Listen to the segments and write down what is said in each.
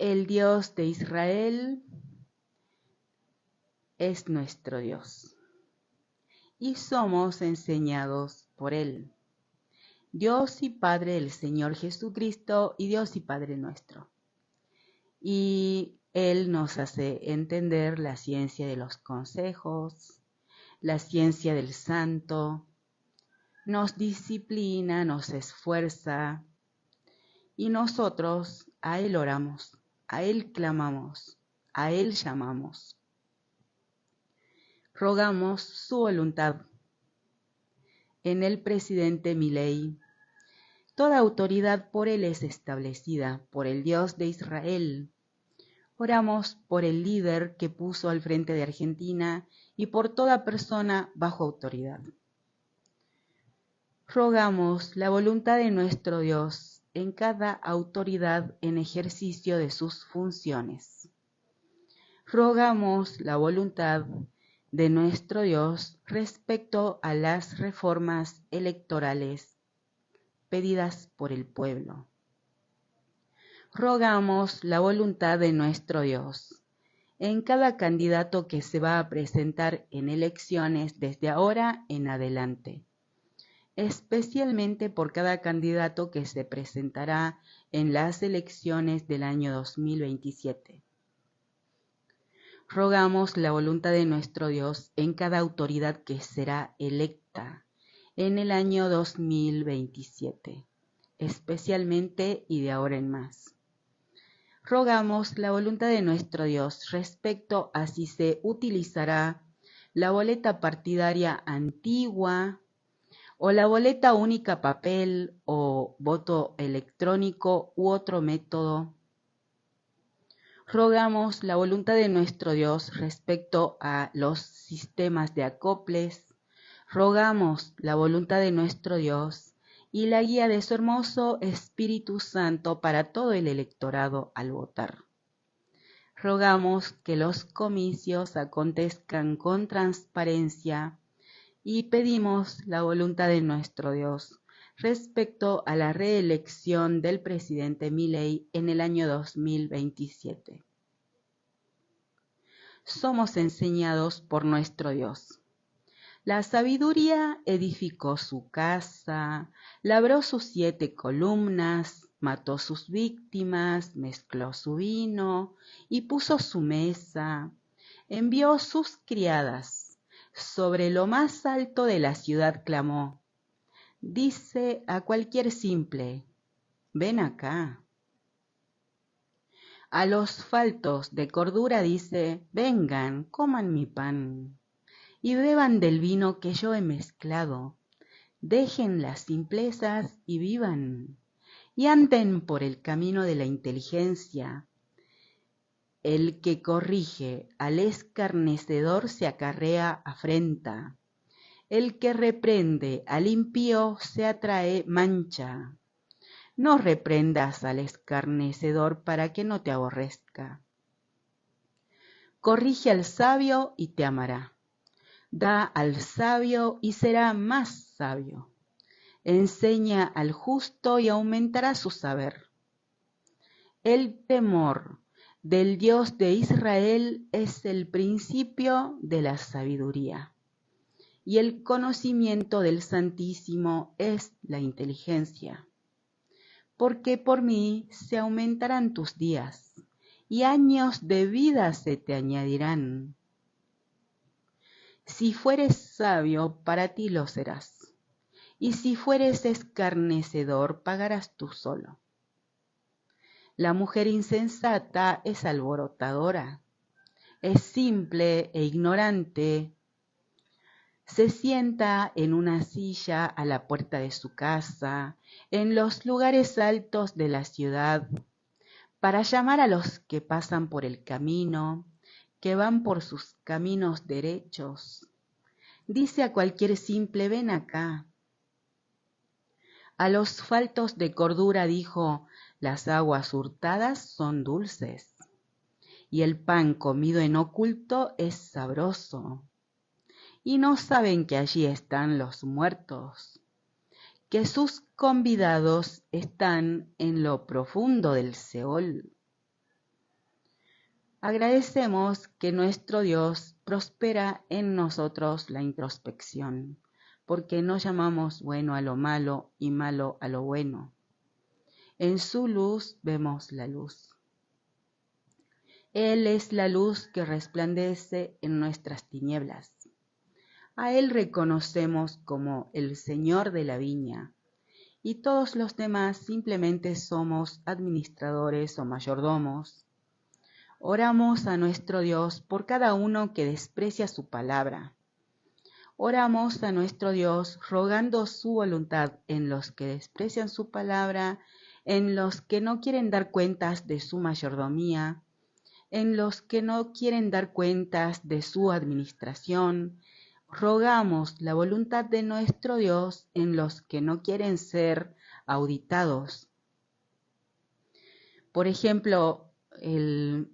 El Dios de Israel es nuestro Dios y somos enseñados por Él. Dios y Padre del Señor Jesucristo y Dios y Padre nuestro. Y Él nos hace entender la ciencia de los consejos, la ciencia del santo, nos disciplina, nos esfuerza y nosotros a Él oramos, a Él clamamos, a Él llamamos. Rogamos su voluntad. En el presidente Milei, toda autoridad por Él es establecida, por el Dios de Israel. Oramos por el líder que puso al frente de Argentina y por toda persona bajo autoridad. Rogamos la voluntad de nuestro Dios en cada autoridad en ejercicio de sus funciones. Rogamos la voluntad de nuestro Dios respecto a las reformas electorales pedidas por el pueblo. Rogamos la voluntad de nuestro Dios en cada candidato que se va a presentar en elecciones desde ahora en adelante, especialmente por cada candidato que se presentará en las elecciones del año 2027. Rogamos la voluntad de nuestro Dios en cada autoridad que será electa en el año 2027, especialmente y de ahora en más. Rogamos la voluntad de nuestro Dios respecto a si se utilizará la boleta partidaria antigua o la boleta única papel o voto electrónico u otro método. Rogamos la voluntad de nuestro Dios respecto a los sistemas de acoples. Rogamos la voluntad de nuestro Dios y la guía de su hermoso Espíritu Santo para todo el electorado al votar. Rogamos que los comicios acontezcan con transparencia y pedimos la voluntad de nuestro Dios respecto a la reelección del presidente Milei en el año 2027. Somos enseñados por nuestro Dios. La sabiduría edificó su casa, labró sus 7 columnas, mató sus víctimas, mezcló su vino y puso su mesa, envió sus criadas, sobre lo más alto de la ciudad clamó, dice a cualquier simple, ven acá. A los faltos de cordura dice, vengan, coman mi pan y beban del vino que yo he mezclado. Dejen las simplezas y vivan, y anden por el camino de la inteligencia. El que corrige al escarnecedor se acarrea afrenta. El que reprende al impío se atrae mancha. No reprendas al escarnecedor para que no te aborrezca. Corrige al sabio y te amará. Da al sabio y será más sabio. Enseña al justo y aumentará su saber. El temor del Dios de Israel es el principio de la sabiduría, y el conocimiento del Santísimo es la inteligencia. Porque por mí se aumentarán tus días, y años de vida se te añadirán. Si fueres sabio, para ti lo serás, y si fueres escarnecedor, pagarás tú solo. La mujer insensata es alborotadora, es simple e ignorante. Se sienta en una silla a la puerta de su casa, en los lugares altos de la ciudad, para llamar a los que pasan por el camino, que van por sus caminos derechos. Dice a cualquier simple, ven acá. A los faltos de cordura dijo, las aguas hurtadas son dulces, y el pan comido en oculto es sabroso. Y no saben que allí están los muertos, que sus convidados están en lo profundo del Seol. Agradecemos que nuestro Dios prospera en nosotros la introspección, porque no llamamos bueno a lo malo y malo a lo bueno. En su luz vemos la luz. Él es la luz que resplandece en nuestras tinieblas. A Él reconocemos como el Señor de la viña, y todos los demás simplemente somos administradores o mayordomos. Oramos a nuestro Dios por cada uno que desprecia su palabra. Oramos a nuestro Dios rogando su voluntad en los que desprecian su palabra, en los que no quieren dar cuentas de su mayordomía, en los que no quieren dar cuentas de su administración. Rogamos la voluntad de nuestro Dios en los que no quieren ser auditados. Por ejemplo, el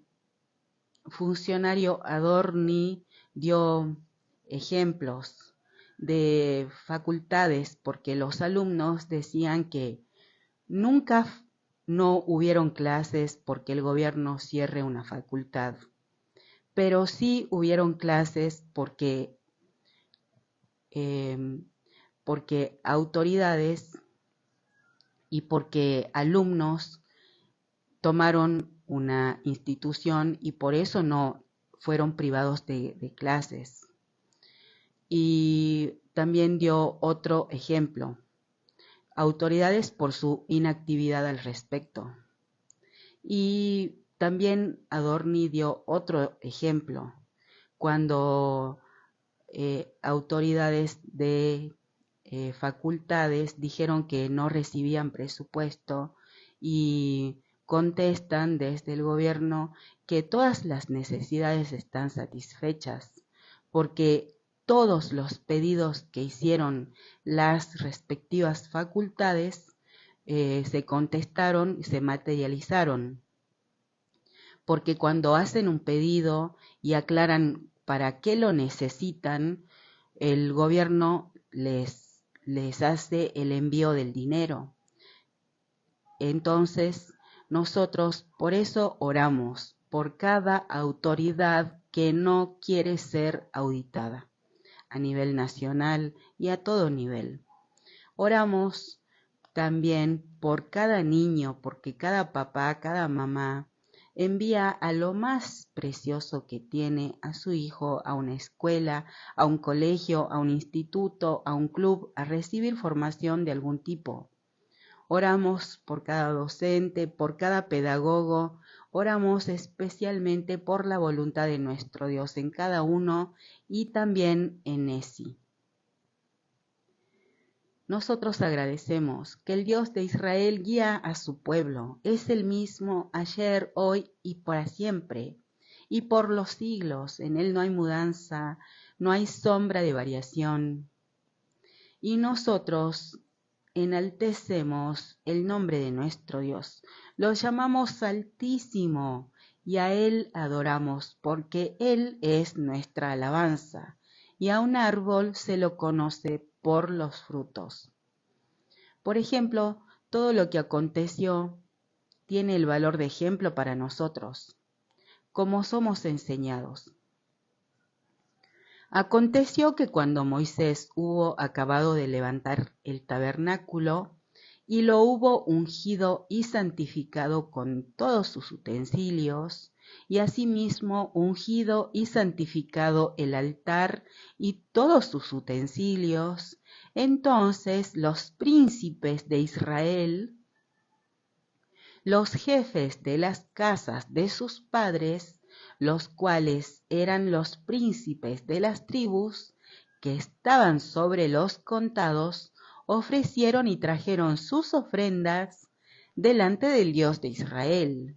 funcionario Adorni dio ejemplos de facultades porque los alumnos decían que nunca no hubieron clases porque el gobierno cierre una facultad, pero sí hubieron clases porque autoridades y porque alumnos tomaron una institución y por eso no fueron privados de clases. Y también dio otro ejemplo, autoridades por su inactividad al respecto. Y también Adorni dio otro ejemplo, cuando autoridades de facultades dijeron que no recibían presupuesto y contestan desde el gobierno que todas las necesidades están satisfechas porque todos los pedidos que hicieron las respectivas facultades se contestaron y se materializaron. Porque cuando hacen un pedido y aclaran para qué lo necesitan, el gobierno les hace el envío del dinero. Entonces, nosotros por eso oramos por cada autoridad que no quiere ser auditada a nivel nacional y a todo nivel. Oramos también por cada niño, porque cada papá, cada mamá envía a lo más precioso que tiene a su hijo a una escuela, a un colegio, a un instituto, a un club, a recibir formación de algún tipo. Oramos por cada docente, por cada pedagogo, oramos especialmente por la voluntad de nuestro Dios en cada uno y también en ESI. Nosotros agradecemos que el Dios de Israel guía a su pueblo. Es el mismo ayer, hoy y para siempre. Y por los siglos, en Él no hay mudanza, no hay sombra de variación. Y nosotros enaltecemos el nombre de nuestro Dios. Lo llamamos Altísimo y a Él adoramos porque Él es nuestra alabanza. Y a un árbol se lo conoce por los frutos. Por ejemplo, todo lo que aconteció tiene el valor de ejemplo para nosotros, como somos enseñados. Aconteció que cuando Moisés hubo acabado de levantar el tabernáculo y lo hubo ungido y santificado con todos sus utensilios, y asimismo ungido y santificado el altar y todos sus utensilios, entonces los príncipes de Israel, los jefes de las casas de sus padres, los cuales eran los príncipes de las tribus que estaban sobre los contados, ofrecieron y trajeron sus ofrendas delante del Dios de Israel.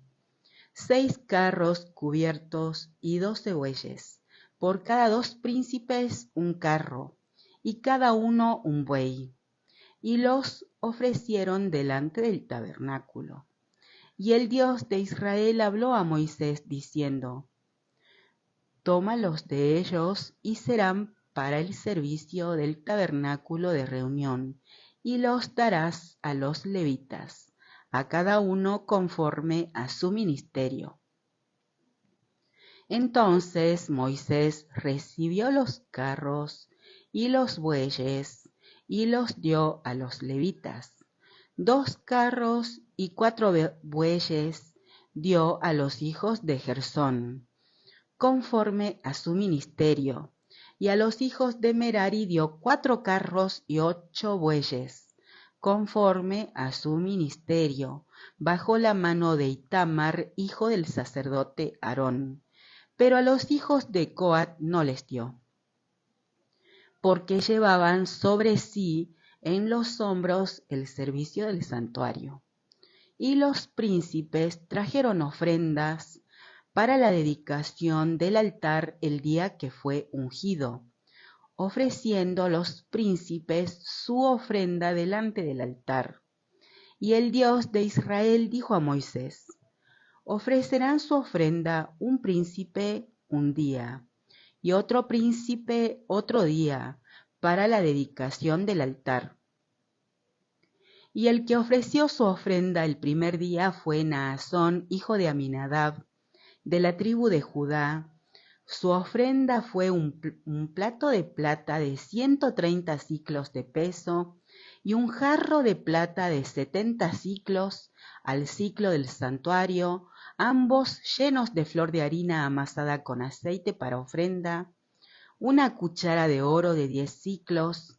6 carros cubiertos y 12 bueyes, por cada 2 príncipes un carro, y cada uno un buey, y los ofrecieron delante del tabernáculo. Y el Dios de Israel habló a Moisés diciendo: tómalos de ellos y serán para el servicio del tabernáculo de reunión, y los darás a los levitas, a cada uno conforme a su ministerio. Entonces Moisés recibió los carros y los bueyes y los dio a los levitas. 2 carros y 4 bueyes dio a los hijos de Gersón, conforme a su ministerio, y a los hijos de Merari dio 4 carros y 8 bueyes, conforme a su ministerio, bajo la mano de Itamar, hijo del sacerdote Aarón. Pero a los hijos de Coat no les dio, porque llevaban sobre sí en los hombros el servicio del santuario. Y los príncipes trajeron ofrendas para la dedicación del altar el día que fue ungido, ofreciendo los príncipes su ofrenda delante del altar. Y el Dios de Israel dijo a Moisés: ofrecerán su ofrenda un príncipe un día, y otro príncipe otro día, para la dedicación del altar. Y el que ofreció su ofrenda el primer día fue Naasón, hijo de Aminadab, de la tribu de Judá. Su ofrenda fue un plato de plata de 130 siclos de peso y un jarro de plata de 70 siclos al siclo del santuario, ambos llenos de flor de harina amasada con aceite para ofrenda, una cuchara de oro de 10 siclos,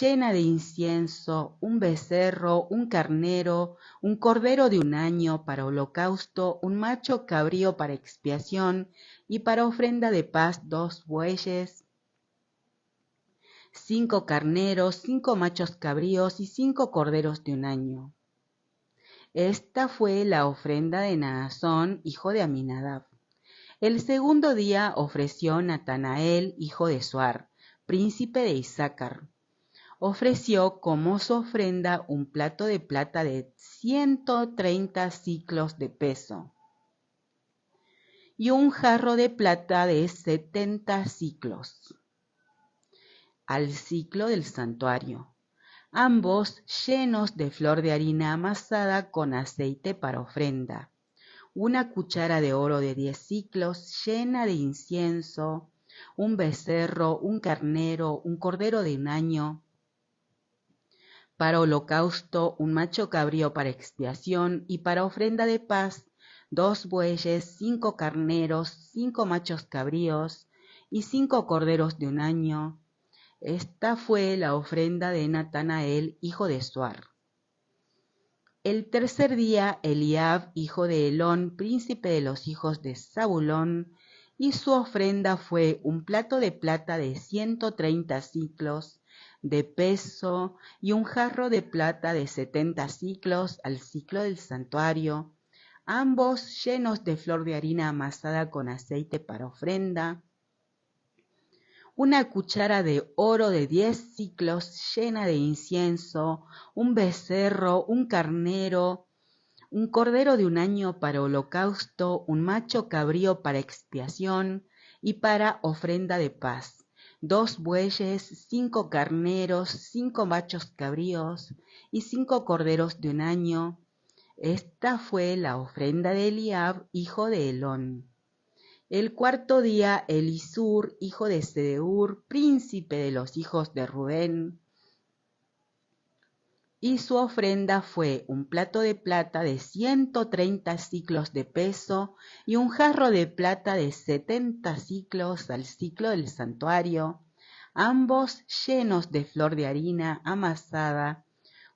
llena de incienso, un becerro, un carnero, un cordero de un año para holocausto, un macho cabrío para expiación, y para ofrenda de paz 2 bueyes, 5 carneros, 5 machos cabríos y 5 corderos de un año. Esta fue la ofrenda de Naasón, hijo de Aminadab. El segundo día ofreció Natanael, hijo de Suar, príncipe de Isaacar. Ofreció como su ofrenda un plato de plata de 130 siclos de peso y un jarro de plata de 70 siclos al siclo del santuario, ambos llenos de flor de harina amasada con aceite para ofrenda, una cuchara de oro de 10 siclos llena de incienso, un becerro, un carnero, un cordero de un año, para holocausto, un macho cabrío para expiación, y para ofrenda de paz, 2 bueyes, 5 carneros, 5 machos cabríos y 5 corderos de un año. Esta fue la ofrenda de Natanael, hijo de Suar. El tercer día, Eliab, hijo de Helón, príncipe de los hijos de Zabulón, y su ofrenda fue un plato de plata de 130 siclos de peso y un jarro de plata de 70 siclos al siclo del santuario, ambos llenos de flor de harina amasada con aceite para ofrenda, una cuchara de oro de 10 siclos llena de incienso, un becerro, un carnero, un cordero de un año para holocausto, un macho cabrío para expiación y para ofrenda de paz, 2 bueyes, 5 carneros, 5 machos cabríos y 5 corderos de un año. Esta fue la ofrenda de Eliab, hijo de Helón. El cuarto día, Elisur, hijo de Sedeur, príncipe de los hijos de Rubén, y su ofrenda fue un plato de plata de 130 siclos de peso y un jarro de plata de 70 siclos al siclo del santuario, ambos llenos de flor de harina amasada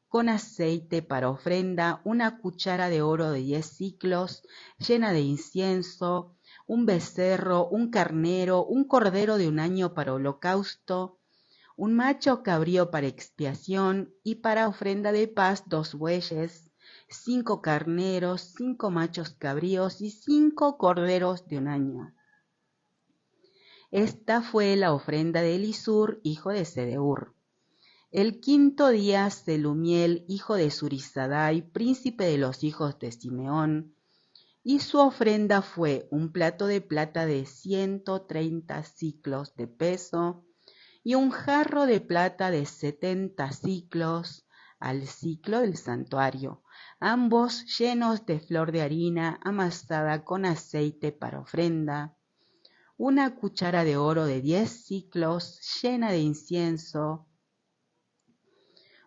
con aceite para ofrenda, una cuchara de oro de 10 siclos llena de incienso, un becerro, un carnero, un cordero de un año para holocausto, un macho cabrío para expiación y para ofrenda de paz 2 bueyes, 5 carneros, 5 machos cabríos y 5 corderos de un año. Esta fue la ofrenda de Elisur, hijo de Sedeur. El quinto día, Selumiel, hijo de Zurisadai, príncipe de los hijos de Simeón, y su ofrenda fue un plato de plata de 130 siclos de peso, y un jarro de plata de 70 siclos al siclo del santuario, ambos llenos de flor de harina amasada con aceite para ofrenda, una cuchara de oro de 10 siclos llena de incienso,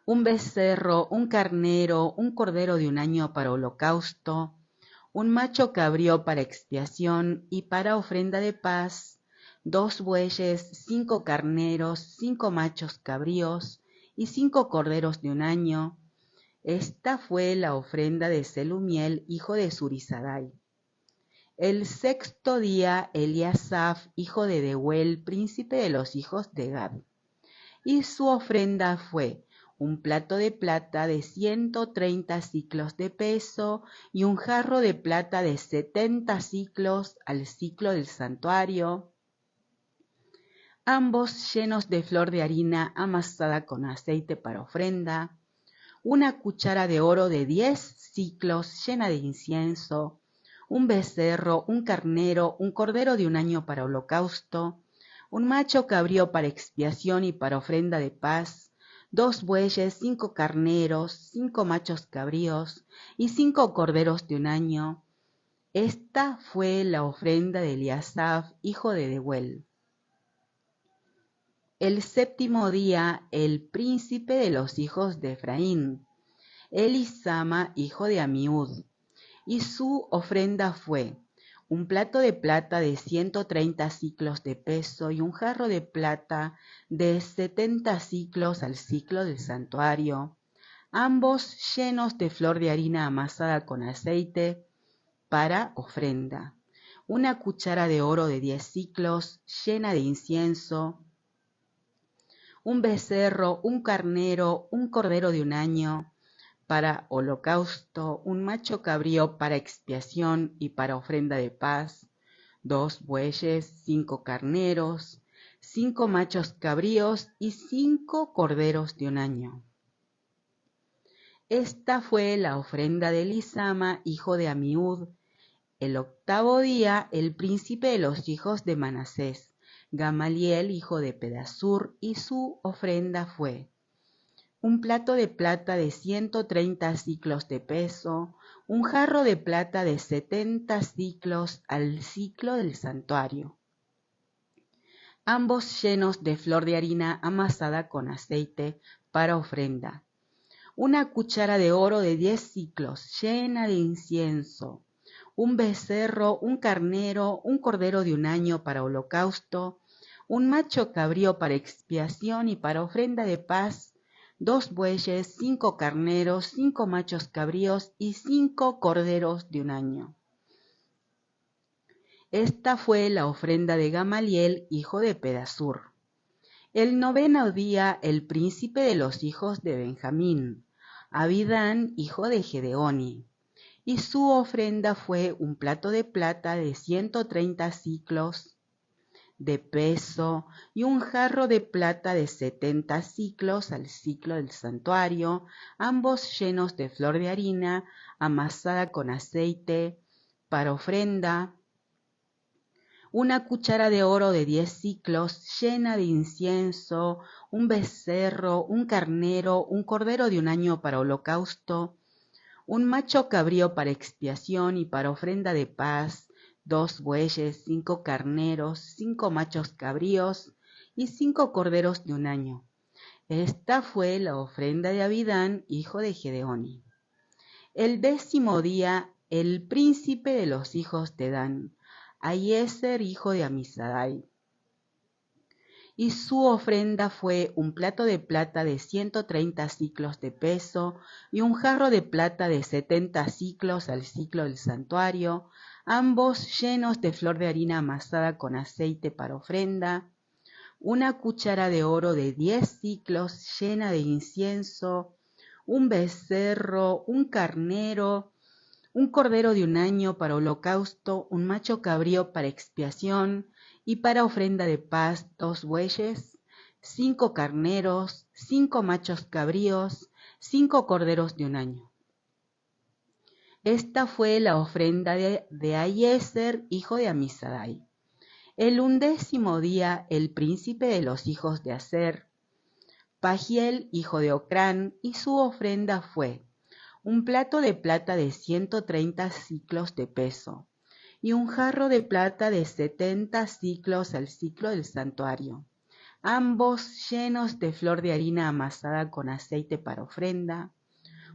un becerro, un carnero, un cordero de un año para holocausto, un macho cabrío para expiación y para ofrenda de paz, 2 bueyes, 5 carneros, 5 machos cabríos y 5 corderos de un año. Esta fue la ofrenda de Selumiel, hijo de Zurisadai. El sexto día, Eliasaf, hijo de Deuel, príncipe de los hijos de Gad. Y su ofrenda fue un plato de plata de 130 siclos de peso y un jarro de plata de 70 siclos al siclo del santuario, ambos llenos de flor de harina amasada con aceite para ofrenda, una cuchara de oro de 10 siclos llena de incienso, un becerro, un carnero, un cordero de un año para holocausto, un macho cabrío para expiación y para ofrenda de paz, 2 bueyes, 5 carneros, 5 machos cabríos y 5 corderos de un año. Esta fue la ofrenda de Eliasaf, hijo de Deuel. El séptimo día, el príncipe de los hijos de Efraín, Elisama, hijo de Amiud, y su ofrenda fue un plato de plata de 130 siclos de peso y un jarro de plata de 70 siclos al siclo del santuario, ambos llenos de flor de harina amasada con aceite para ofrenda, una cuchara de oro de 10 siclos llena de incienso, un becerro, un carnero, un cordero de un año, para holocausto, un macho cabrío para expiación y para ofrenda de paz, 2 bueyes, 5 carneros, 5 machos cabríos y 5 corderos de un año. Esta fue la ofrenda de Elisama, hijo de Amiud. El octavo día, el príncipe de los hijos de Manasés, Gamaliel, hijo de Pedasur, y su ofrenda fue un plato de plata de 130 siclos de peso, un jarro de plata de 70 siclos al siclo del santuario, ambos llenos de flor de harina amasada con aceite para ofrenda, una cuchara de oro de 10 siclos llena de incienso, un becerro, un carnero, un cordero de un año para holocausto, un macho cabrío para expiación y para ofrenda de paz, 2 bueyes, 5 carneros, 5 machos cabríos y 5 corderos de un año. Esta fue la ofrenda de Gamaliel, hijo de Pedasur. El noveno día, el príncipe de los hijos de Benjamín, Abidán, hijo de Gedeoni. Y su ofrenda fue un plato de plata de 130 siclos de peso y un jarro de plata de 70 siclos al siclo del santuario, ambos llenos de flor de harina amasada con aceite para ofrenda, una cuchara de oro de 10 siclos llena de incienso, un becerro, un carnero, un cordero de un año para holocausto, un macho cabrío para expiación y para ofrenda de paz, 2 bueyes, 5 carneros, 5 machos cabríos y 5 corderos de un año. Esta fue la ofrenda de Abidán, hijo de Gedeoni. El 10º día, el príncipe de los hijos de Dan, Ahiezer, hijo de Amisadai. Y su ofrenda fue un plato de plata de 130 siclos de peso y un jarro de plata de 70 siclos al siclo del santuario, ambos llenos de flor de harina amasada con aceite para ofrenda, una cuchara de oro de 10 siclos llena de incienso, un becerro, un carnero, un cordero de un año para holocausto, un macho cabrío para expiación y para ofrenda de paz, 2 bueyes, 5 carneros, 5 machos cabríos, 5 corderos de un año. Esta fue la ofrenda de Ahiezer, hijo de Amisadai. El 11º día, el príncipe de los hijos de Aser, Pagiel, hijo de Ocrán, y su ofrenda fue un plato de plata de 130 siclos de peso y un jarro de plata de 70 siclos al siclo del santuario, ambos llenos de flor de harina amasada con aceite para ofrenda,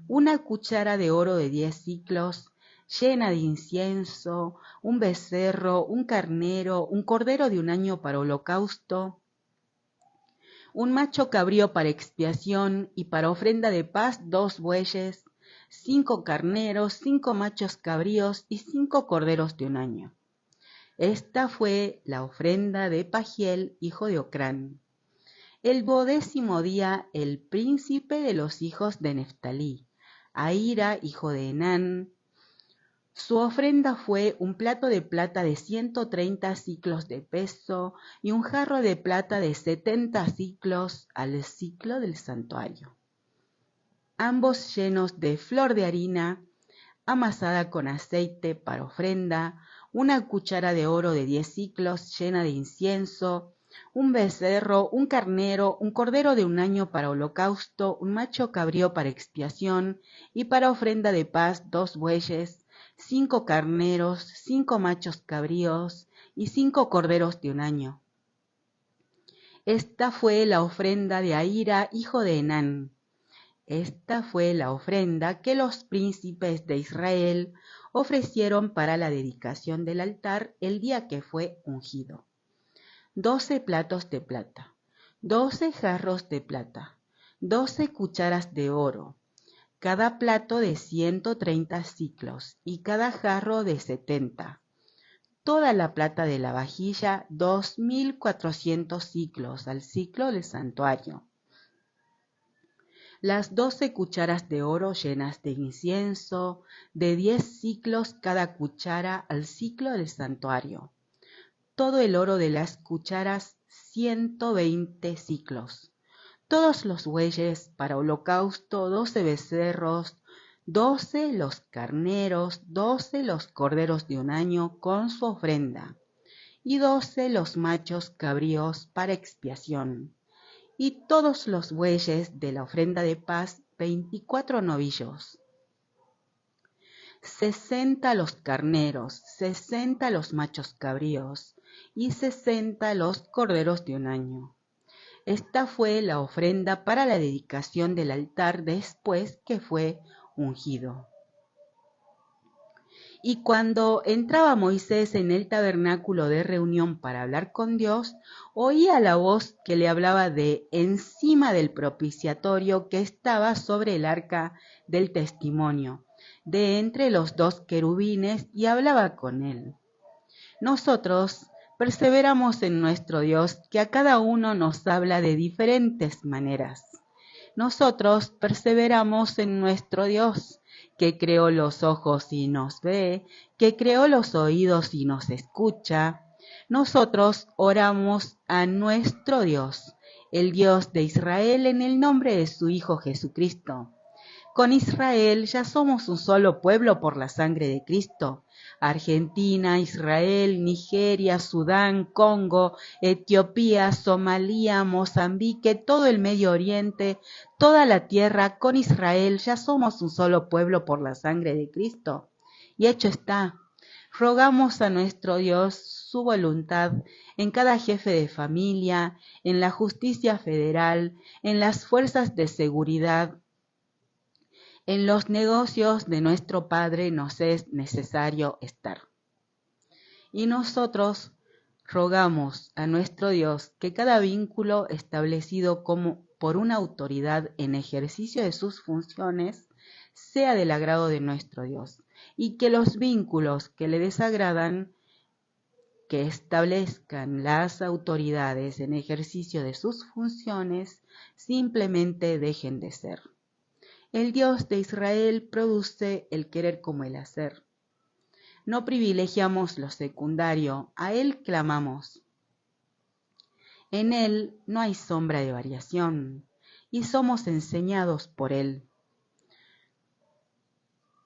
una cuchara de oro de 10 siclos, llena de incienso, un becerro, un carnero, un cordero de un año para holocausto, un macho cabrío para expiación y para ofrenda de paz 2 bueyes, 5 carneros, 5 machos cabríos y 5 corderos de un año. Esta fue la ofrenda de Pagiel, hijo de Ocrán. El 12º día, el príncipe de los hijos de Neftalí, Ahira, hijo de Enán. Su ofrenda fue un plato de plata de 130 siclos de peso y un jarro de plata de 70 siclos al siclo del santuario, ambos llenos de flor de harina amasada con aceite para ofrenda, una cuchara de oro de 10 siclos llena de incienso, un becerro, un carnero, un cordero de un año para holocausto, un macho cabrío para expiación y para ofrenda de paz 2 bueyes, 5 carneros, 5 machos cabríos y 5 corderos de un año. Esta fue la ofrenda de Ahira, hijo de Enán. Esta fue la ofrenda que los príncipes de Israel ofrecieron para la dedicación del altar el día que fue ungido. 12 platos de plata, 12 jarros de plata, 12 cucharas de oro, cada plato de 130 siclos y cada jarro de 70. Toda la plata de la vajilla, 2400 siclos al siclo del santuario. Las 12 cucharas de oro llenas de incienso, de 10 siclos cada cuchara al siclo del santuario. Todo el oro de las cucharas, 120 siclos. Todos los bueyes para holocausto, 12 becerros, 12 los carneros, 12 los corderos de un año con su ofrenda, y 12 los machos cabríos para expiación, y todos los bueyes de la ofrenda de paz, 24 novillos. 60 los carneros, 60 los machos cabríos, y 60 los corderos de un año. Esta fue la ofrenda para la dedicación del altar después que fue ungido. Y cuando entraba Moisés en el tabernáculo de reunión para hablar con Dios, oía la voz que le hablaba de encima del propiciatorio que estaba sobre el arca del testimonio, de entre los 2 querubines, y hablaba con él. Nosotros perseveramos en nuestro Dios, que a cada uno nos habla de diferentes maneras. Nosotros perseveramos en nuestro Dios, que creó los ojos y nos ve, que creó los oídos y nos escucha. Nosotros oramos a nuestro Dios, el Dios de Israel, en el nombre de su Hijo Jesucristo. Con Israel ya somos un solo pueblo por la sangre de Cristo. Argentina, Israel, Nigeria, Sudán, Congo, Etiopía, Somalia, Mozambique, todo el Medio Oriente, toda la tierra, con Israel ya somos un solo pueblo por la sangre de Cristo. Y hecho está, rogamos a nuestro Dios su voluntad en cada jefe de familia, en la justicia federal, en las fuerzas de seguridad. En los negocios de nuestro Padre nos es necesario estar. Y nosotros rogamos a nuestro Dios que cada vínculo establecido como por una autoridad en ejercicio de sus funciones sea del agrado de nuestro Dios, y que los vínculos que le desagradan, que establezcan las autoridades en ejercicio de sus funciones, simplemente dejen de ser. El Dios de Israel produce el querer como el hacer. No privilegiamos lo secundario, a Él clamamos. En Él no hay sombra de variación, y somos enseñados por Él.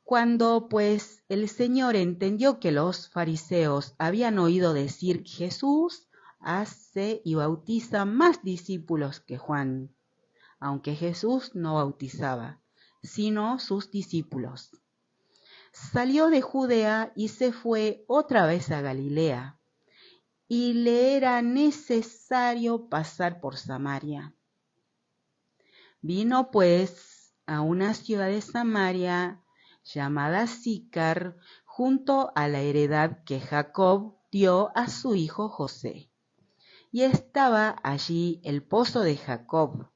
Cuando, pues, el Señor entendió que los fariseos habían oído decir: Jesús hace y bautiza más discípulos que Juan, aunque Jesús no bautizaba, sino sus discípulos. salió de Judea y se fue otra vez a Galilea, y le era necesario pasar por Samaria. Vino pues a una ciudad de Samaria llamada Sicar, junto a la heredad que Jacob dio a su hijo José. Y estaba allí el pozo de Jacob.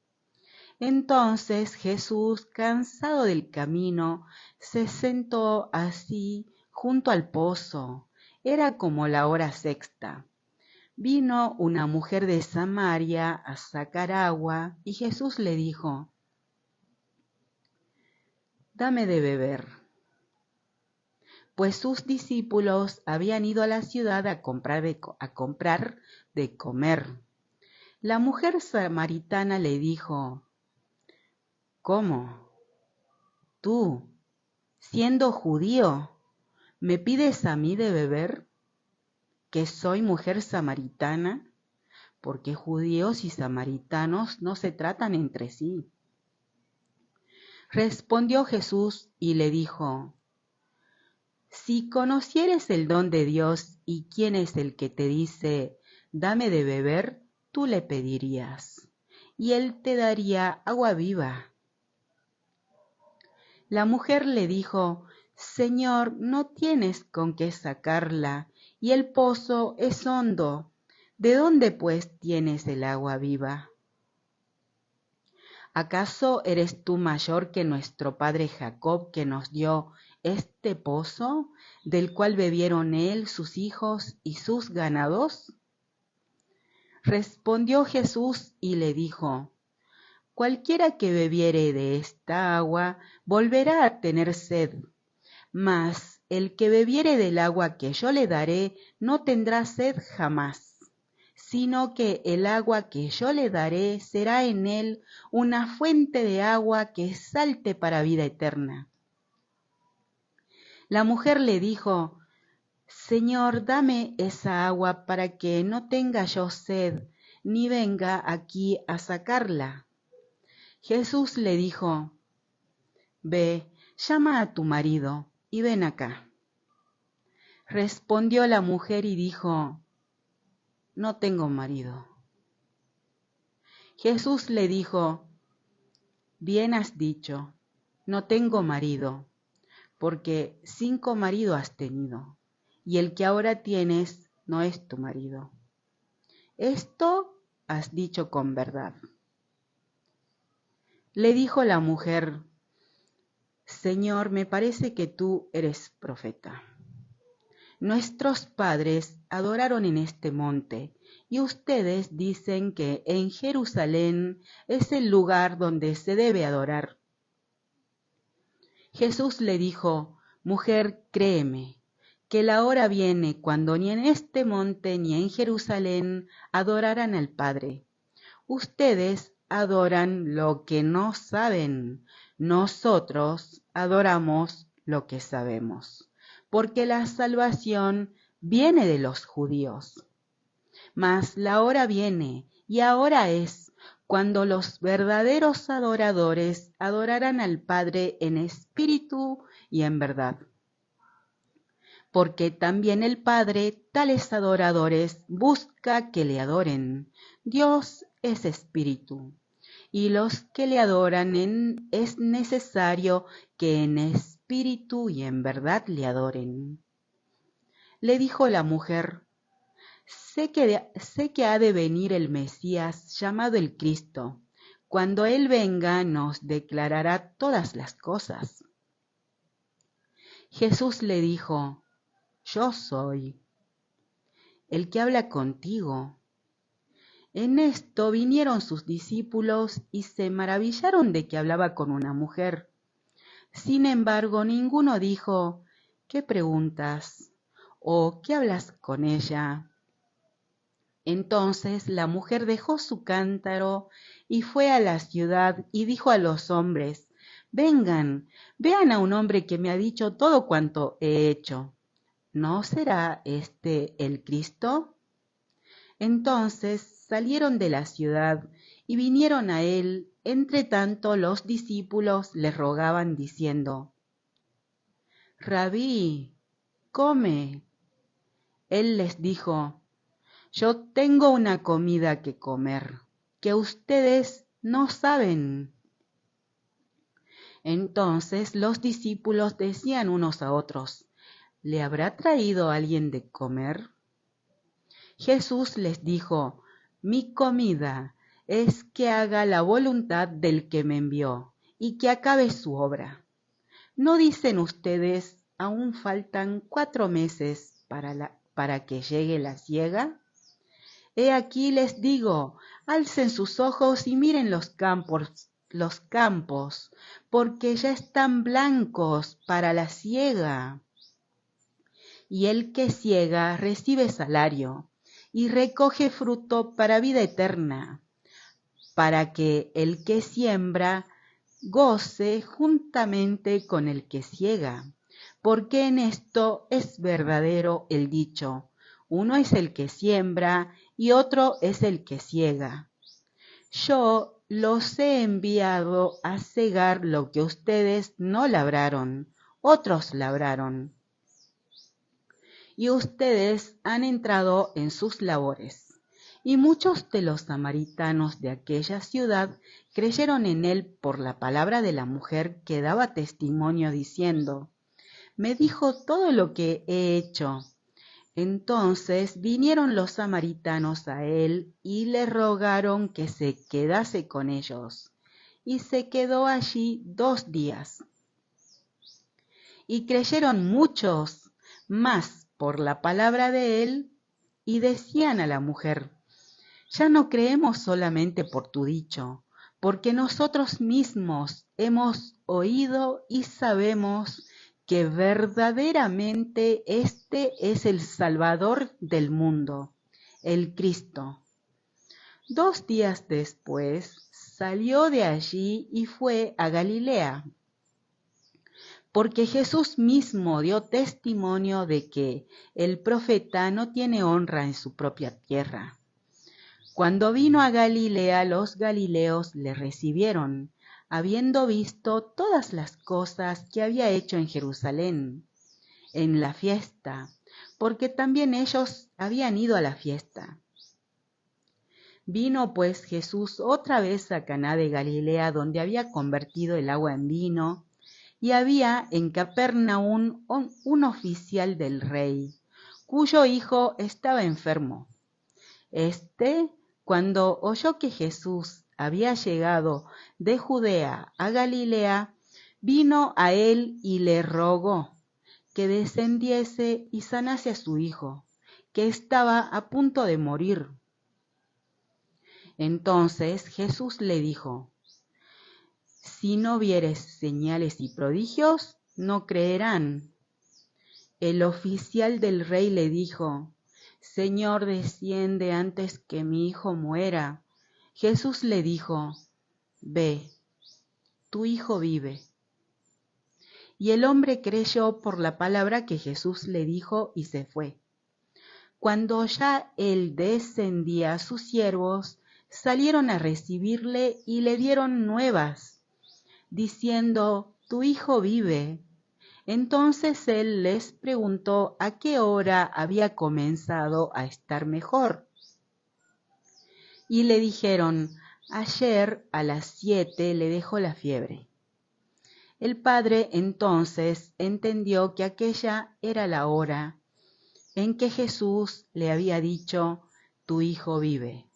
Entonces Jesús, cansado del camino, se sentó así junto al pozo. Era como la hora sexta. Vino una mujer de Samaria a sacar agua, y Jesús le dijo: «Dame de beber», pues sus discípulos habían ido a la ciudad a comprar de comer. La mujer samaritana le dijo: «¿Cómo? Tú, siendo judío, me pides a mí de beber, que soy mujer samaritana?» Porque judíos y samaritanos no se tratan entre sí. Respondió Jesús y le dijo: «Si conocieres el don de Dios y quién es el que te dice, dame de beber, tú le pedirías, y él te daría agua viva». La mujer le dijo: «Señor, no tienes con qué sacarla, y el pozo es hondo. ¿De dónde pues tienes el agua viva? ¿Acaso eres tú mayor que nuestro padre Jacob, que nos dio este pozo, del cual bebieron él, sus hijos y sus ganados?» Respondió Jesús y le dijo: «Cualquiera que bebiere de esta agua volverá a tener sed, mas el que bebiere del agua que yo le daré no tendrá sed jamás, sino que el agua que yo le daré será en él una fuente de agua que salte para vida eterna». La mujer le dijo: «Señor, dame esa agua para que no tenga yo sed, ni venga aquí a sacarla». Jesús le dijo: «Ve, llama a tu marido y ven acá». Respondió la mujer y dijo: «No tengo marido». Jesús le dijo: «Bien has dicho, no tengo marido, porque 5 maridos has tenido, y el que ahora tienes no es tu marido. Esto has dicho con verdad». Le dijo la mujer: «Señor, me parece que tú eres profeta. Nuestros padres adoraron en este monte, y ustedes dicen que en Jerusalén es el lugar donde se debe adorar». Jesús le dijo: «Mujer, créeme, que la hora viene cuando ni en este monte ni en Jerusalén adorarán al Padre. Ustedes adoran lo que no saben, nosotros adoramos lo que sabemos, porque la salvación viene de los judíos. Mas la hora viene, y ahora es, cuando los verdaderos adoradores adorarán al Padre en espíritu y en verdad. Porque también el Padre tales adoradores busca que le adoren. Dios es espíritu, y los que le adoran es necesario que en espíritu y en verdad le adoren». Le dijo la mujer: sé que ha de venir el Mesías, llamado el Cristo. Cuando Él venga nos declarará todas las cosas. Jesús le dijo: «Yo soy el que habla contigo». En esto vinieron sus discípulos y se maravillaron de que hablaba con una mujer. Sin embargo, ninguno dijo: «¿Qué preguntas?», o «¿Qué hablas con ella?». Entonces la mujer dejó su cántaro y fue a la ciudad y dijo a los hombres: «Vengan, vean a un hombre que me ha dicho todo cuanto he hecho. ¿No será este el Cristo?». Entonces salieron de la ciudad y vinieron a él. Entre tanto los discípulos le rogaban diciendo: Rabí, come. Él les dijo, yo tengo una comida que comer, que ustedes no saben. Entonces los discípulos decían unos a otros, ¿le habrá traído alguien de comer? Jesús les dijo, mi comida es que haga la voluntad del que me envió y que acabe su obra. ¿No dicen ustedes, aún faltan 4 meses para que llegue la siega? He aquí les digo, alcen sus ojos y miren los campos, porque ya están blancos para la siega. Y el que siega recibe salario y recoge fruto para vida eterna, para que el que siembra goce juntamente con el que siega, porque en esto es verdadero el dicho, uno es el que siembra y otro es el que siega. Yo los he enviado a segar lo que ustedes no labraron, otros labraron. Y ustedes han entrado en sus labores. Y muchos de los samaritanos de aquella ciudad creyeron en él por la palabra de la mujer que daba testimonio diciendo, me dijo todo lo que he hecho. Entonces vinieron los samaritanos a él y le rogaron que se quedase con ellos. Y se quedó allí 2 días. Y creyeron muchos más por la palabra de él y decían a la mujer, ya no creemos solamente por tu dicho, porque nosotros mismos hemos oído y sabemos que verdaderamente este es el Salvador del mundo, el Cristo. 2 días después salió de allí y fue a Galilea, porque Jesús mismo dio testimonio de que el profeta no tiene honra en su propia tierra. Cuando vino a Galilea, los galileos le recibieron, habiendo visto todas las cosas que había hecho en Jerusalén, en la fiesta, porque también ellos habían ido a la fiesta. Vino pues Jesús otra vez a Caná de Galilea, donde había convertido el agua en vino, y había en Capernaum un oficial del rey, cuyo hijo estaba enfermo. Cuando oyó que Jesús había llegado de Judea a Galilea, vino a él y le rogó que descendiese y sanase a su hijo, que estaba a punto de morir. Entonces Jesús le dijo, si no vieres señales y prodigios, no creerán. El oficial del rey le dijo, Señor, desciende antes que mi hijo muera. Jesús le dijo, ve, tu hijo vive. Y el hombre creyó por la palabra que Jesús le dijo y se fue. Cuando ya él descendía, sus siervos salieron a recibirle y le dieron nuevas, diciendo, tu hijo vive. Entonces él les preguntó a qué hora había comenzado a estar mejor. Y le dijeron, ayer a las 7 le dejó la fiebre. El padre entonces entendió que aquella era la hora en que Jesús le había dicho, tu hijo vive.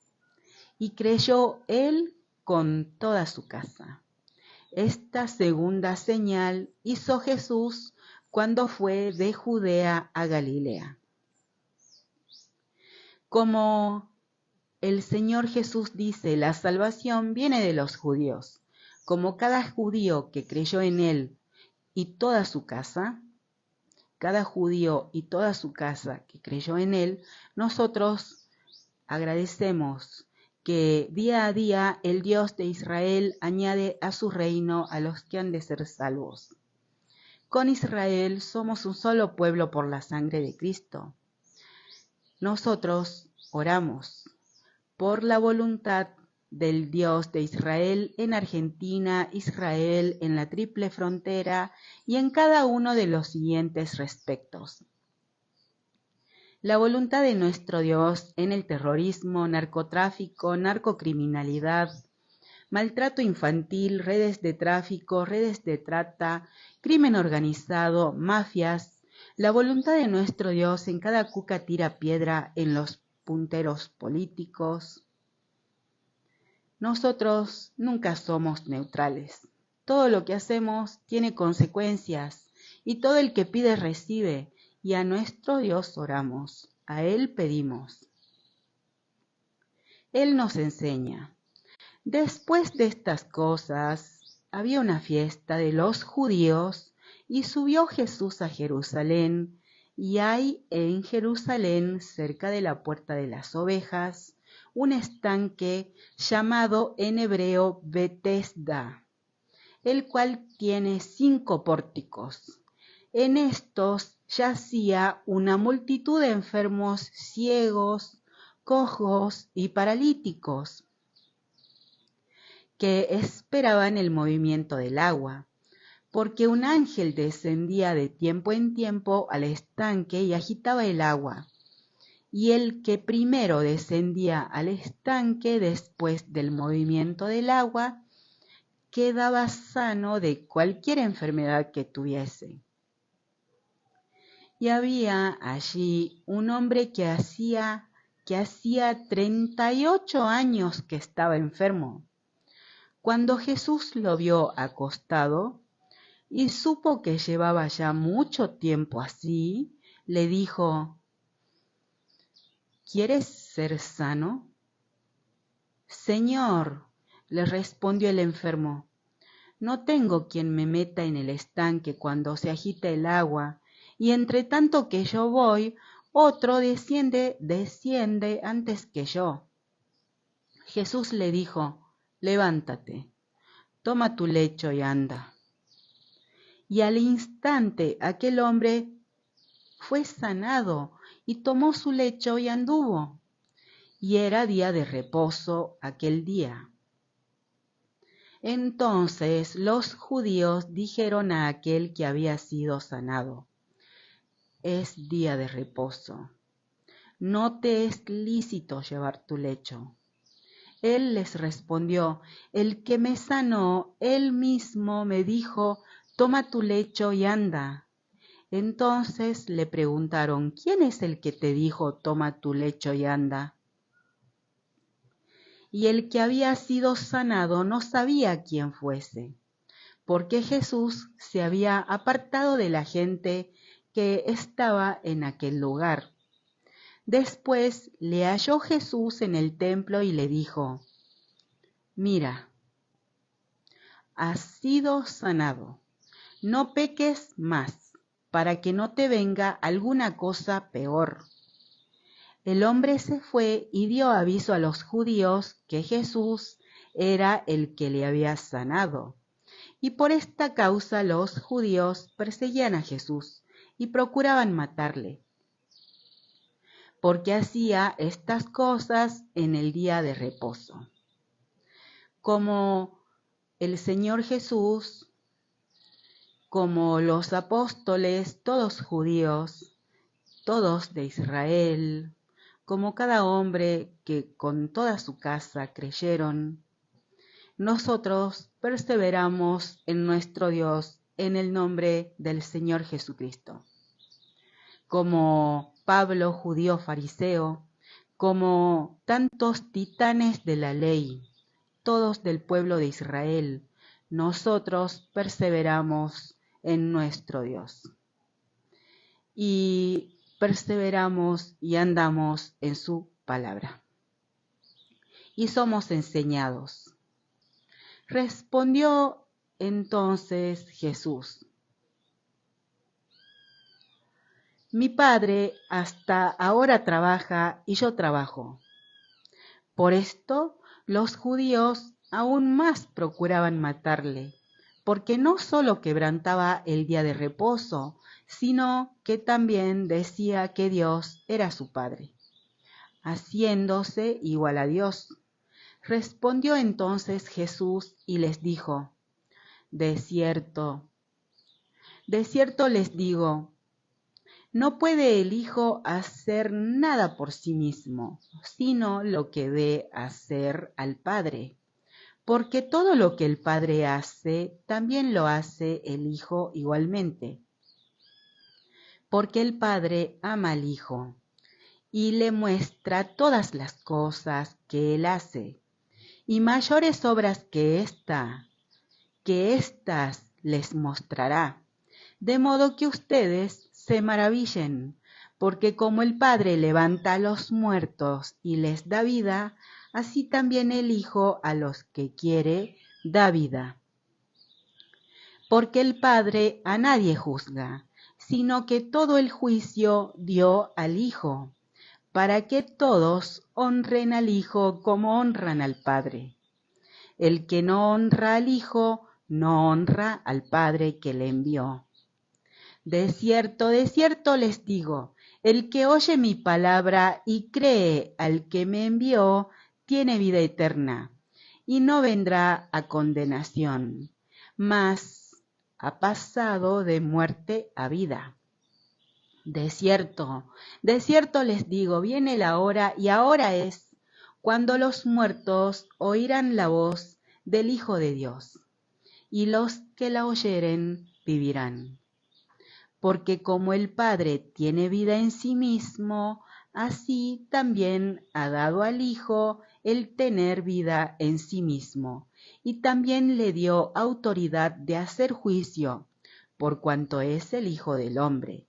Y creyó él con toda su casa. Esta segunda señal hizo Jesús cuando fue de Judea a Galilea. Como el Señor Jesús dice, la salvación viene de los judíos. Como cada judío que creyó en él y toda su casa, cada judío y toda su casa que creyó en él, nosotros agradecemos que día a día el Dios de Israel añade a su reino a los que han de ser salvos. Con Israel somos un solo pueblo por la sangre de Cristo. Nosotros oramos por la voluntad del Dios de Israel en Argentina, Israel en la Triple Frontera y en cada uno de los siguientes respectos. La voluntad de nuestro Dios en el terrorismo, narcotráfico, narcocriminalidad, maltrato infantil, redes de tráfico, redes de trata, crimen organizado, mafias. La voluntad de nuestro Dios en cada cuca tira piedra en los punteros políticos. Nosotros nunca somos neutrales. Todo lo que hacemos tiene consecuencias y todo el que pide recibe, y a nuestro Dios oramos, a Él pedimos. Él nos enseña. Después de estas cosas, había una fiesta de los judíos y subió Jesús a Jerusalén, y hay en Jerusalén, cerca de la puerta de las ovejas, un estanque llamado en hebreo Betesda, el cual tiene 5 pórticos. En estos yacía una multitud de enfermos, ciegos, cojos y paralíticos, que esperaban el movimiento del agua, porque un ángel descendía de tiempo en tiempo al estanque y agitaba el agua. Y el que primero descendía al estanque después del movimiento del agua, quedaba sano de cualquier enfermedad que tuviese. Y había allí un hombre que hacía 38 años que estaba enfermo. Cuando Jesús lo vio acostado y supo que llevaba ya mucho tiempo así, le dijo: ¿Quieres ser sano? Señor, le respondió el enfermo, no tengo quien me meta en el estanque cuando se agita el agua, y entre tanto que yo voy, otro desciende antes que yo. Jesús le dijo: levántate, toma tu lecho y anda. Y al instante aquel hombre fue sanado y tomó su lecho y anduvo. Y era día de reposo aquel día. Entonces los judíos dijeron a aquel que había sido sanado: es día de reposo, no te es lícito llevar tu lecho. Él les respondió: el que me sanó, él mismo me dijo: toma tu lecho y anda. Entonces le preguntaron: ¿quién es el que te dijo: toma tu lecho y anda? Y el que había sido sanado no sabía quién fuese, porque Jesús se había apartado de la gente que estaba en aquel lugar. Después le halló Jesús en el templo y le dijo: mira, has sido sanado, no peques más, para que no te venga alguna cosa peor. El hombre se fue y dio aviso a los judíos que Jesús era el que le había sanado. Y por esta causa los judíos perseguían a Jesús y procuraban matarle, porque hacía estas cosas en el día de reposo. Como el Señor Jesús, como los apóstoles, todos judíos, todos de Israel, como cada hombre que con toda su casa creyeron, nosotros perseveramos en nuestro Dios en el nombre del Señor Jesucristo. Como Pablo, judío fariseo, como tantos titanes de la ley, todos del pueblo de Israel, nosotros perseveramos en nuestro Dios. Y perseveramos y andamos en su palabra. Y somos enseñados. Respondió entonces Jesús: mi Padre hasta ahora trabaja y yo trabajo. Por esto los judíos aún más procuraban matarle, porque no solo quebrantaba el día de reposo, sino que también decía que Dios era su Padre, haciéndose igual a Dios. Respondió entonces Jesús y les dijo: de cierto les digo, no puede el Hijo hacer nada por sí mismo, sino lo que ve hacer al Padre. Porque todo lo que el Padre hace, también lo hace el Hijo igualmente. Porque el Padre ama al Hijo y le muestra todas las cosas que Él hace, y mayores obras que éstas les mostrará, de modo que ustedes se maravillen, porque como el Padre levanta a los muertos y les da vida, así también el Hijo a los que quiere da vida. Porque el Padre a nadie juzga, sino que todo el juicio dio al Hijo, para que todos honren al Hijo como honran al Padre. El que no honra al Hijo, no honra al Padre que le envió. De cierto les digo, el que oye mi palabra y cree al que me envió, tiene vida eterna, y no vendrá a condenación, mas ha pasado de muerte a vida. De cierto les digo, viene la hora, y ahora es, cuando los muertos oirán la voz del Hijo de Dios, y los que la oyeren vivirán. Porque como el Padre tiene vida en sí mismo, así también ha dado al Hijo el tener vida en sí mismo, y también le dio autoridad de hacer juicio, por cuanto es el Hijo del Hombre.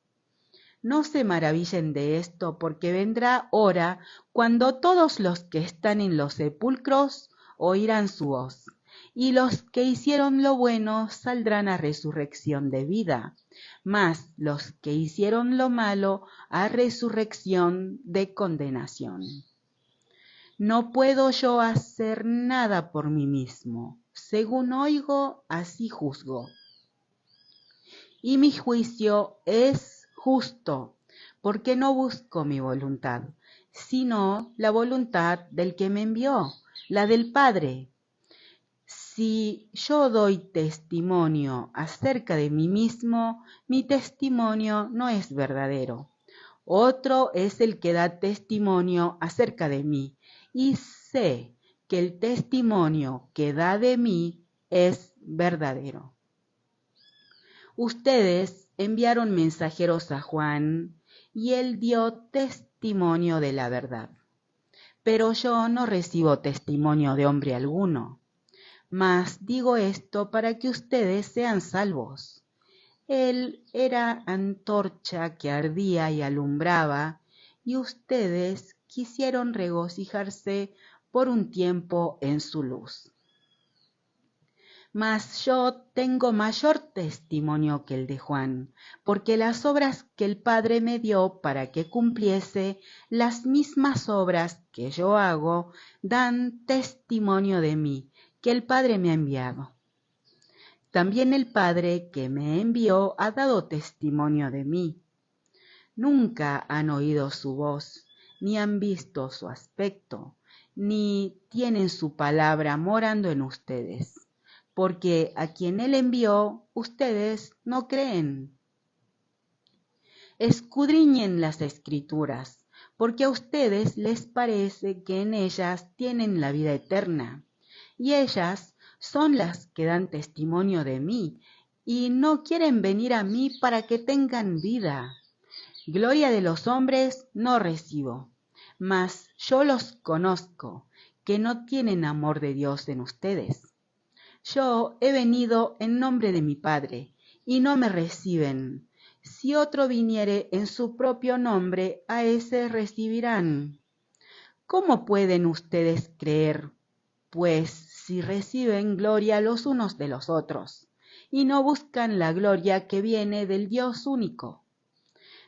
No se maravillen de esto, porque vendrá hora cuando todos los que están en los sepulcros oirán su voz, y los que hicieron lo bueno saldrán a resurrección de vida, mas los que hicieron lo malo a resurrección de condenación. No puedo yo hacer nada por mí mismo, según oigo, así juzgo. Y mi juicio es justo, porque no busco mi voluntad, sino la voluntad del que me envió, la del Padre. Si yo doy testimonio acerca de mí mismo, mi testimonio no es verdadero. Otro es el que da testimonio acerca de mí, y sé que el testimonio que da de mí es verdadero. Ustedes enviaron mensajeros a Juan, y él dio testimonio de la verdad. Pero yo no recibo testimonio de hombre alguno. Mas digo esto para que ustedes sean salvos. Él era antorcha que ardía y alumbraba, y ustedes quisieron regocijarse por un tiempo en su luz. Mas yo tengo mayor testimonio que el de Juan, porque las obras que el Padre me dio para que cumpliese, las mismas obras que yo hago, dan testimonio de mí, que el Padre me ha enviado. También el Padre que me envió ha dado testimonio de mí. Nunca han oído su voz, ni han visto su aspecto, ni tienen su palabra morando en ustedes, porque a quien Él envió, ustedes no creen. Escudriñen las Escrituras, porque a ustedes les parece que en ellas tienen la vida eterna, y ellas son las que dan testimonio de mí, y no quieren venir a mí para que tengan vida. Gloria de los hombres no recibo, mas yo los conozco, que no tienen amor de Dios en ustedes. Yo he venido en nombre de mi Padre, y no me reciben. Si otro viniere en su propio nombre, a ese recibirán. ¿Cómo pueden ustedes creer, pues, si reciben gloria los unos de los otros, y no buscan la gloria que viene del Dios único?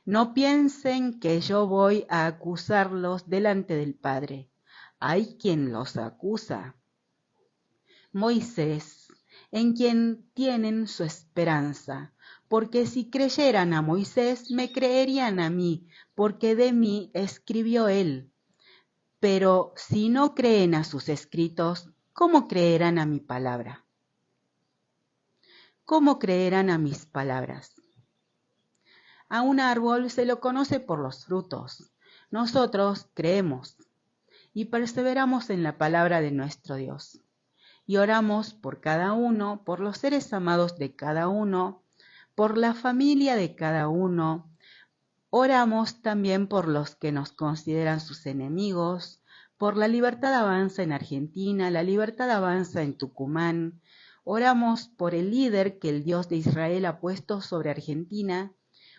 No piensen que yo voy a acusarlos delante del Padre. Hay quien los acusa. Moisés, en quien tienen su esperanza, porque si creyeran a Moisés, me creerían a mí, porque de mí escribió él. Pero si no creen a sus escritos, ¿cómo creerán a mi palabra? ¿Cómo creerán a mis palabras? A un árbol se lo conoce por los frutos. Nosotros creemos y perseveramos en la palabra de nuestro Dios. Y oramos por cada uno, por los seres amados de cada uno, por la familia de cada uno. Oramos también por los que nos consideran sus enemigos, por la Libertad Avanza en Argentina, la Libertad Avanza en Tucumán. Oramos por el líder que el Dios de Israel ha puesto sobre Argentina.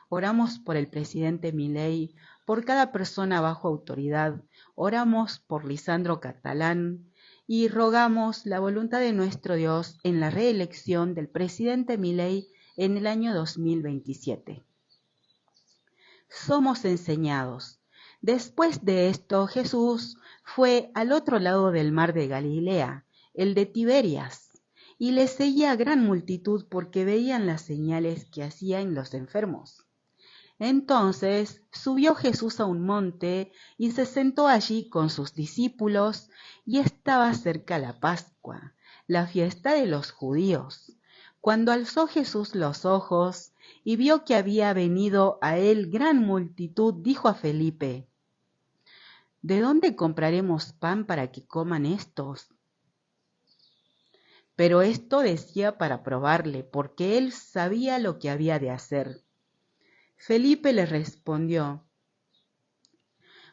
Oramos por el presidente Milei, por cada persona bajo autoridad. Oramos por Lisandro Catalán y rogamos la voluntad de nuestro Dios en la reelección del presidente Milei en el año 2027. Somos enseñados. Después de esto, Jesús fue al otro lado del mar de Galilea, el de Tiberias, y le seguía gran multitud porque veían las señales que hacía en los enfermos. Entonces subió Jesús a un monte y se sentó allí con sus discípulos, y estaba cerca la Pascua, la fiesta de los judíos. Cuando alzó Jesús los ojos y vio que había venido a él gran multitud, dijo a Felipe: ¿De dónde compraremos pan para que coman estos? Pero esto decía para probarle, porque él sabía lo que había de hacer. Felipe le respondió: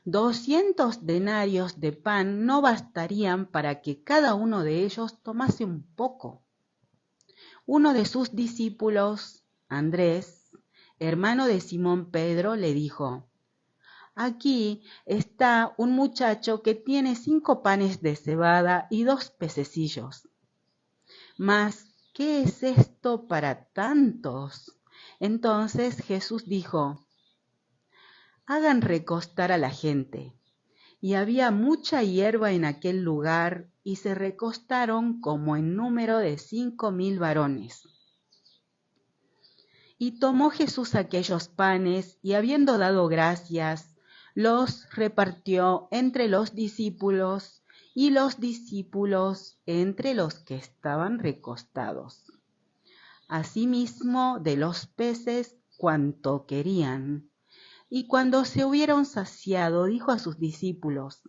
200 denarios de pan no bastarían para que cada uno de ellos tomase un poco. Uno de sus discípulos, Andrés, hermano de Simón Pedro, le dijo: Aquí está un muchacho que tiene 5 panes de cebada y 2 pececillos. Mas, ¿qué es esto para tantos? Entonces Jesús dijo: Hagan recostar a la gente. Y había mucha hierba en aquel lugar, y se recostaron como en número de 5,000 varones. Y tomó Jesús aquellos panes, y habiendo dado gracias, los repartió entre los discípulos, y los discípulos entre los que estaban recostados. Asimismo de los peces cuanto querían. Y cuando se hubieron saciado, dijo a sus discípulos: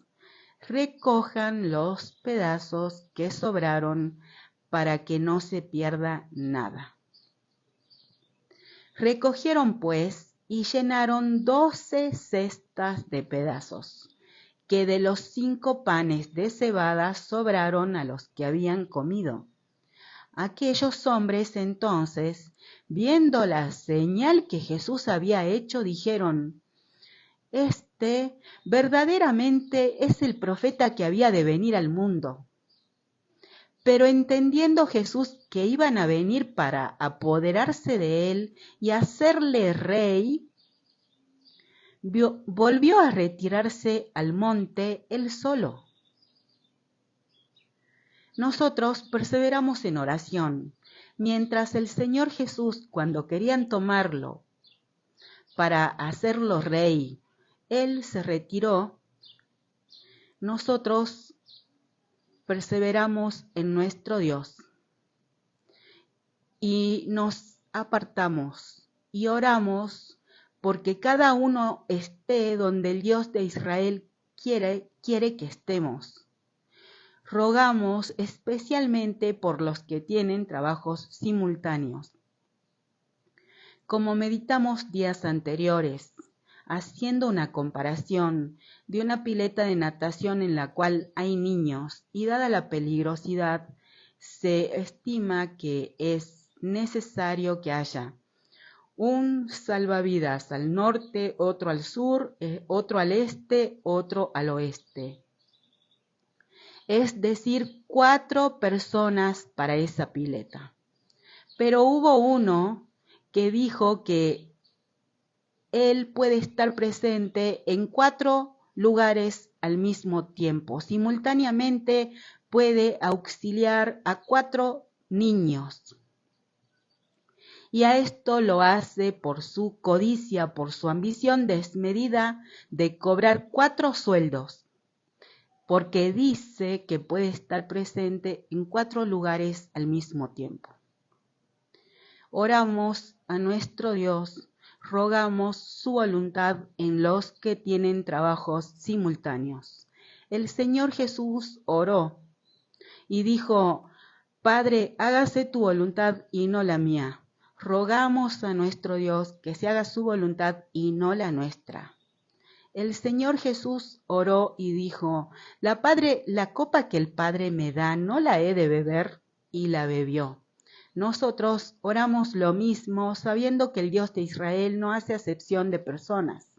recojan los pedazos que sobraron para que no se pierda nada. Recogieron pues y llenaron 12 cestas de pedazos, que de los 5 panes de cebada sobraron a los que habían comido. Aquellos hombres entonces, viendo la señal que Jesús había hecho, dijeron: Este verdaderamente es el profeta que había de venir al mundo. Pero entendiendo Jesús que iban a venir para apoderarse de él y hacerle rey, volvió a retirarse al monte él solo. Nosotros perseveramos en oración, mientras el Señor Jesús, cuando querían tomarlo para hacerlo rey, él se retiró. Nosotros perseveramos en nuestro Dios y nos apartamos y oramos porque cada uno esté donde el Dios de Israel quiere que estemos. Rogamos especialmente por los que tienen trabajos simultáneos. Como meditamos días anteriores, haciendo una comparación de una pileta de natación en la cual hay niños y dada la peligrosidad, se estima que es necesario que haya un salvavidas al norte, otro al sur, otro al este, otro al oeste. Es decir, 4 personas para esa pileta. Pero hubo uno que dijo que él puede estar presente en 4 lugares al mismo tiempo. Simultáneamente puede auxiliar a 4 niños. Y a esto lo hace por su codicia, por su ambición desmedida de cobrar 4 sueldos. porque dice que puede estar presente en 4 lugares al mismo tiempo. Oramos a nuestro Dios, rogamos su voluntad en los que tienen trabajos simultáneos. El Señor Jesús oró y dijo: Padre, hágase tu voluntad y no la mía. Rogamos a nuestro Dios que se haga su voluntad y no la nuestra. El Señor Jesús oró y dijo: la copa que el Padre me da, no la he de beber, y la bebió. Nosotros oramos lo mismo, sabiendo que el Dios de Israel no hace acepción de personas.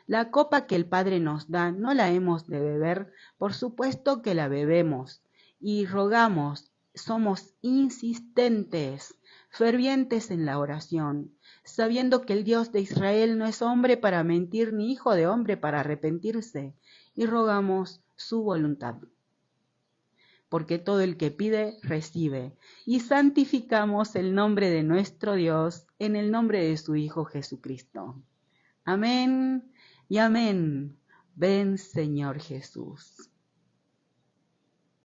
La copa que el Padre nos da, no la hemos de beber, por supuesto que la bebemos, y rogamos, somos insistentes, fervientes en la oración, sabiendo que el Dios de Israel no es hombre para mentir, ni hijo de hombre para arrepentirse, y rogamos su voluntad. Porque todo el que pide, recibe, y santificamos el nombre de nuestro Dios en el nombre de su Hijo Jesucristo. Amén y amén. Ven, Señor Jesús.